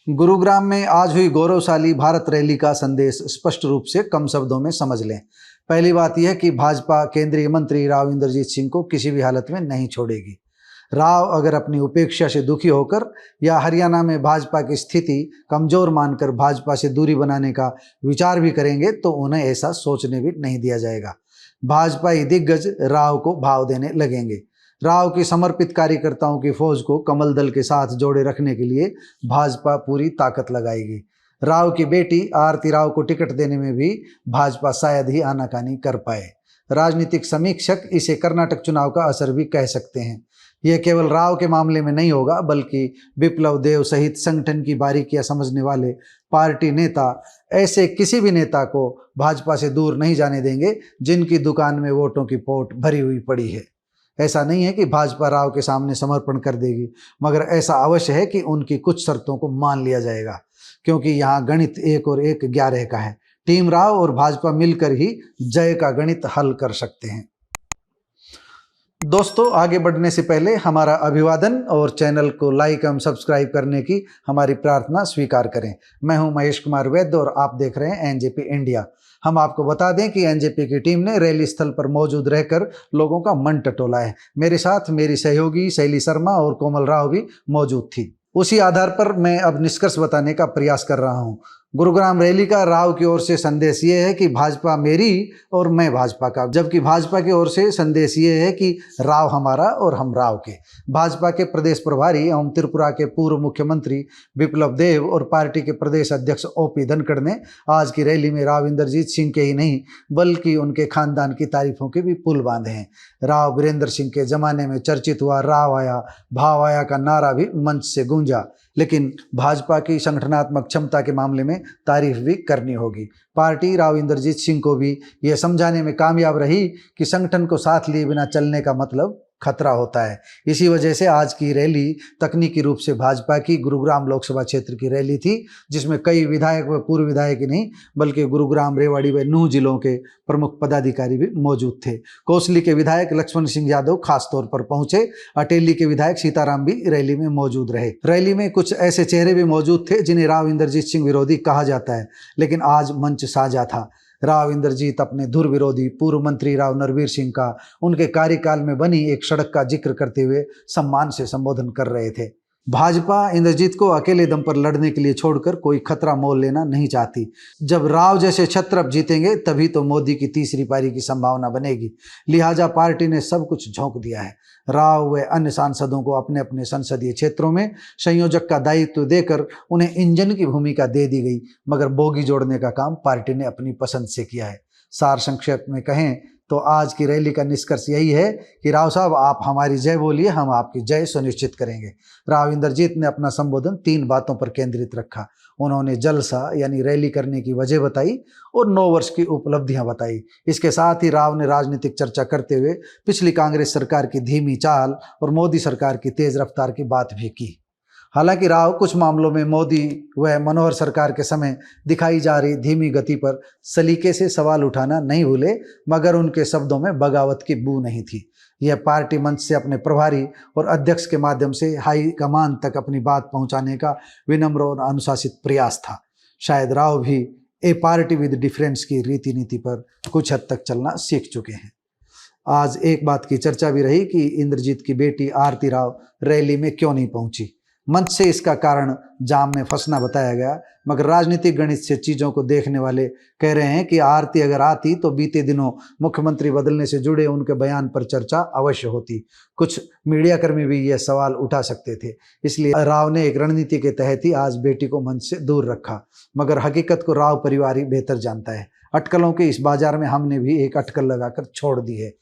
गुरुग्राम में आज हुई गौरवशाली भारत रैली का संदेश स्पष्ट रूप से कम शब्दों में समझ लें। पहली बात यह कि भाजपा केंद्रीय मंत्री राव इंद्रजीत सिंह को किसी भी हालत में नहीं छोड़ेगी। राव अगर अपनी उपेक्षा से दुखी होकर या हरियाणा में भाजपा की स्थिति कमजोर मानकर भाजपा से दूरी बनाने का विचार भी करेंगे तो उन्हें ऐसा सोचने भी नहीं दिया जाएगा। भाजपाई दिग्गज राव को भाव देने लगेंगे। राव की समर्पित कार्यकर्ताओं की फौज को कमल दल के साथ जोड़े रखने के लिए भाजपा पूरी ताकत लगाएगी। राव की बेटी आरती राव को टिकट देने में भी भाजपा शायद ही आनाकानी कर पाए। राजनीतिक समीक्षक इसे कर्नाटक चुनाव का असर भी कह सकते हैं। यह केवल राव के मामले में नहीं होगा बल्कि विप्लव देव सहित संगठन की बारीकियां समझने वाले पार्टी नेता ऐसे किसी भी नेता को भाजपा से दूर नहीं जाने देंगे जिनकी दुकान में वोटों की पोट भरी हुई पड़ी है। ऐसा नहीं है कि भाजपा राव के सामने समर्पण कर देगी, मगर ऐसा अवश्य है कि उनकी कुछ शर्तों को मान लिया जाएगा, क्योंकि यहाँ गणित 1 और 1 11 का है। टीम राव और भाजपा मिलकर ही जय का गणित हल कर सकते हैं। दोस्तों, आगे बढ़ने से पहले हमारा अभिवादन और चैनल को लाइक एवं सब्सक्राइब करने की हमारी प्रार्थना स्वीकार करें। मैं हूं महेश कुमार वैद्य और आप देख रहे हैं एनजेपी इंडिया। हम आपको बता दें कि एनजेपी की टीम ने रैली स्थल पर मौजूद रहकर लोगों का मन टटोला है। मेरे साथ मेरी सहयोगी शैली शर्मा और कोमल राव भी मौजूद थी। उसी आधार पर मैं अब निष्कर्ष बताने का प्रयास कर रहा हूं। गुरुग्राम रैली का राव की ओर से संदेश ये है कि भाजपा मेरी और मैं भाजपा का, जबकि भाजपा की ओर से संदेश ये है कि राव हमारा और हम राव के। भाजपा के प्रदेश प्रभारी एवं त्रिपुरा के पूर्व मुख्यमंत्री विप्लव देव और पार्टी के प्रदेश अध्यक्ष ओपी धनखड़ ने आज की रैली में राव इंद्रजीत सिंह के ही नहीं बल्कि उनके खानदान की तारीफों के भी पुल बांधे हैं। राव वीरेंद्र सिंह के जमाने में चर्चित हुआ राव आया भाव आया का नारा भी मंच से गूंजा, लेकिन भाजपा की संगठनात्मक क्षमता के मामले में तारीफ भी करनी होगी। पार्टी राव इंद्रजीत सिंह को भी यह समझाने में कामयाब रही कि संगठन को साथ लिए बिना चलने का मतलब खतरा होता है। इसी वजह से आज की रैली तकनीकी रूप से भाजपा की गुरुग्राम लोकसभा क्षेत्र की रैली थी, जिसमें कई विधायक व पूर्व विधायक ही नहीं बल्कि गुरुग्राम, रेवाड़ी व नूंह जिलों के प्रमुख पदाधिकारी भी मौजूद थे। कोसली के विधायक लक्ष्मण सिंह यादव खास तौर पर पहुंचे। अटेली के विधायक सीताराम भी रैली में मौजूद रहे। रैली में कुछ ऐसे चेहरे भी मौजूद थे जिन्हें राव इंद्रजीत सिंह विरोधी कहा जाता है, लेकिन आज मंच साझा था। राव इंद्रजीत अपने धुर विरोधी पूर्व मंत्री राव नरवीर सिंह का उनके कार्यकाल में बनी एक सड़क का जिक्र करते हुए सम्मान से संबोधन कर रहे थे। भाजपा इंद्रजीत को अकेले दम पर लड़ने के लिए छोड़कर कोई खतरा मोल लेना नहीं चाहती। जब राव जैसे छत्रप जीतेंगे तभी तो मोदी की तीसरी पारी की संभावना बनेगी। लिहाजा पार्टी ने सब कुछ झोंक दिया है। राव व अन्य सांसदों को अपने अपने संसदीय क्षेत्रों में संयोजक का दायित्व देकर उन्हें इंजन की भूमिका दे दी गई, मगर बोगी जोड़ने का काम पार्टी ने अपनी पसंद से किया है। सार संक्षेप में कहें तो आज की रैली का निष्कर्ष यही है कि राव साहब आप हमारी जय बोलिए, हम आपकी जय सुनिश्चित करेंगे। राव इंद्रजीत ने अपना संबोधन 3 बातों पर केंद्रित रखा। उन्होंने जलसा यानी रैली करने की वजह बताई और 9 वर्ष की उपलब्धियां बताई। इसके साथ ही राव ने राजनीतिक चर्चा करते हुए पिछली कांग्रेस सरकार की धीमी चाल और मोदी सरकार की तेज रफ्तार की बात भी की। हालांकि राव कुछ मामलों में मोदी व मनोहर सरकार के समय दिखाई जा रही धीमी गति पर सलीके से सवाल उठाना नहीं भूले, मगर उनके शब्दों में बगावत की बू नहीं थी। यह पार्टी मंच से अपने प्रभारी और अध्यक्ष के माध्यम से हाई कमान तक अपनी बात पहुंचाने का विनम्र और अनुशासित प्रयास था। शायद राव भी ए पार्टी विद डिफरेंस की रीति नीति पर कुछ हद तक चलना सीख चुके हैं। आज एक बात की चर्चा भी रही कि इंद्रजीत की बेटी आरती राव रैली में क्यों नहीं पहुंची। मंच से इसका कारण जाम में फंसना बताया गया, मगर राजनीतिक गणित से चीज़ों को देखने वाले कह रहे हैं कि आरती अगर आती तो बीते दिनों मुख्यमंत्री बदलने से जुड़े उनके बयान पर चर्चा अवश्य होती। कुछ मीडियाकर्मी भी यह सवाल उठा सकते थे, इसलिए राव ने एक रणनीति के तहत ही आज बेटी को मंच से दूर रखा, मगर हकीकत को राव परिवार ही बेहतर जानता है। अटकलों के इस बाजार में हमने भी एक अटकल लगाकर छोड़ दी है।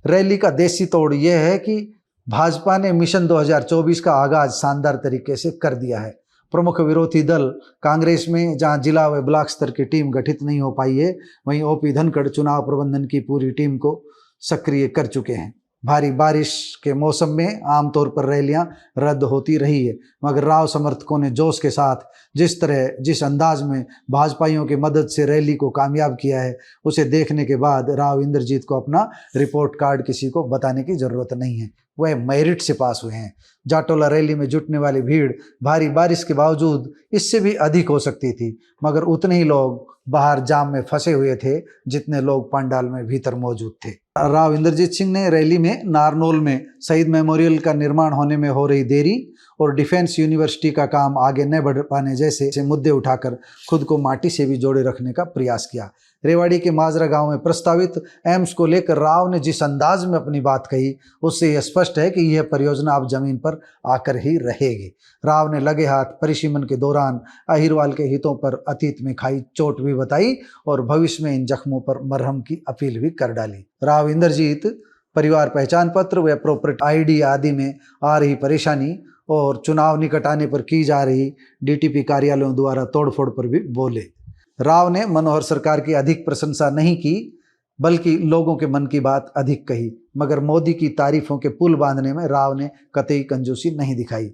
रैली का देसी तोड़ यह है कि भाजपा ने मिशन 2024 का आगाज शानदार तरीके से कर दिया है। प्रमुख विरोधी दल कांग्रेस में जहां जिला व ब्लॉक स्तर की टीम गठित नहीं हो पाई है, वहीं ओपी धनखड़ चुनाव प्रबंधन की पूरी टीम को सक्रिय कर चुके हैं। भारी बारिश के मौसम में आमतौर पर रैलियां रद्द होती रही है, मगर राव समर्थकों ने जोश के साथ जिस अंदाज में भाजपाइयों की मदद से रैली को कामयाब किया है, उसे देखने के बाद राव इंद्रजीत को अपना रिपोर्ट कार्ड किसी को बताने की जरूरत नहीं है। वह मेरिट से पास हुए हैं। जाटोला रैली में जुटने वाली भीड़ भारी बारिश के बावजूद इससे भी अधिक हो सकती थी, मगर उतने ही लोग बाहर जाम में फंसे हुए थे जितने लोग पंडाल में भीतर मौजूद थे। राव इंद्रजीत सिंह ने रैली में नारनौल में शहीद मेमोरियल का निर्माण होने में हो रही देरी और डिफेंस यूनिवर्सिटी का काम आगे न बढ़ पाने जैसे मुद्दे उठाकर खुद को माटी से भी जोड़े रखने का प्रयास किया। रेवाड़ी के माजरा गांव में प्रस्तावित एम्स को लेकर राव ने जिस अंदाज में अपनी बात कही, उससे यह स्पष्ट है कि यह परियोजना अब जमीन पर आकर ही रहेगी। राव ने लगे हाथ परिसीमन के दौरान अहिरवाल के हितों पर अतीत में खाई चोट भी बताई और भविष्य में इन जख्मों पर मरहम की अपील भी कर डाली। राव इंद्रजीत परिवार पहचान पत्र व प्रॉपर्टी ID आदि में आ रही परेशानी और चुनाव निकट आने पर की जा रही DTP कार्यालयों द्वारा तोड़फोड़ पर भी बोले। राव ने मनोहर सरकार की अधिक प्रशंसा नहीं की, बल्कि लोगों के मन की बात अधिक कही, मगर मोदी की तारीफों के पुल बांधने में राव ने कतई कंजूसी नहीं दिखाई।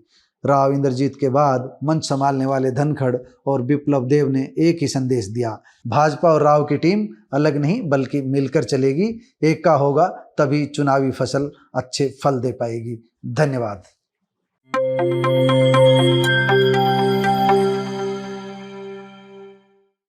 राव इंद्रजीत के बाद मंच संभालने वाले धनखड़ और बिप्लब देव ने एक ही संदेश दिया, भाजपा और राव की टीम अलग नहीं बल्कि मिलकर चलेगी, एक का होगा तभी चुनावी फसल अच्छे फल दे पाएगी। धन्यवाद।